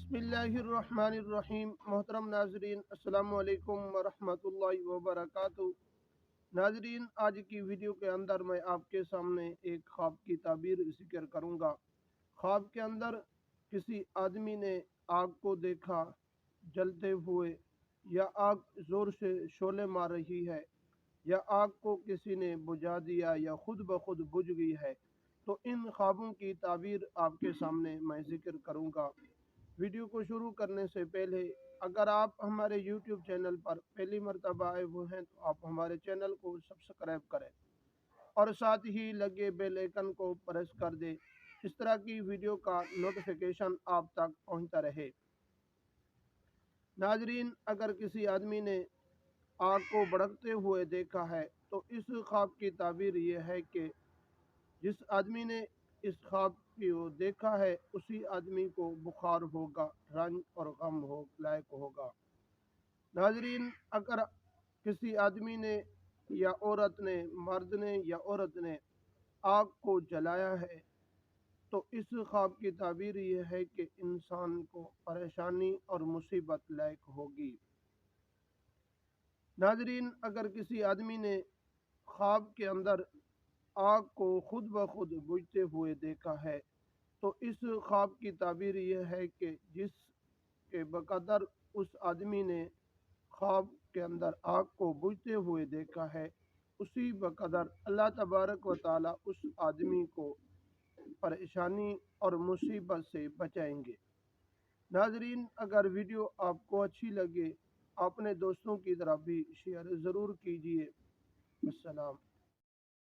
बिस्मिल्लाहिर्रहमानिर्रहीम। मोहतरम नाजरीन, अस्सलाम वालेकुम वरहमतुल्लाहि वबरकातुहू। नाजरीन, आज की वीडियो के अंदर मैं आपके सामने एक ख्वाब की ताबीर जिक्र करूँगा। ख्वाब के अंदर किसी आदमी ने आग को देखा जलते हुए, या आग ज़ोर से शोले मार रही है, या आग को किसी ने बुझा दिया या खुद ब खुद बुझ गई है। तो इन ख्वाबों की ताबीर आपके सामने मैं जिक्र करूँगा। वीडियो को शुरू करने से पहले अगर आप हमारे YouTube चैनल पर पहली मर्तबा आए हुए हैं तो आप हमारे चैनल को सब्सक्राइब करें और साथ ही लगे बेल आइकन को प्रेस कर दें। इस तरह की वीडियो का नोटिफिकेशन आप तक पहुंचता रहे। नाजरीन, अगर किसी आदमी ने आग को भड़कते हुए देखा है तो इस ख्वाब की ताबीर ये है कि जिस आदमी ने इस ख्वाब को देखा है उसी आदमी को बुखार होगा, रंज और गम हो लायक होगा। नाजरीन, अगर किसी आदमी ने या औरत ने, मर्द ने या औरत ने आग को जलाया है तो इस ख्वाब की ताबीर ये है कि इंसान को परेशानी और मुसीबत लायक होगी। नाजरीन, अगर किसी आदमी ने ख्वाब के अंदर आग को खुद ब खुद बुझते हुए देखा है तो इस ख्वाब की ताबीर यह है कि जिस के बकदर उस आदमी ने ख्वाब के अंदर आग को बुझते हुए देखा है उसी बकदर अल्लाह तबारक व ताला उस आदमी को परेशानी और मुसीबत से बचाएंगे। नाजरीन, अगर वीडियो आपको अच्छी लगे अपने दोस्तों की तरफ भी शेयर ज़रूर कीजिए। अस्सलाम।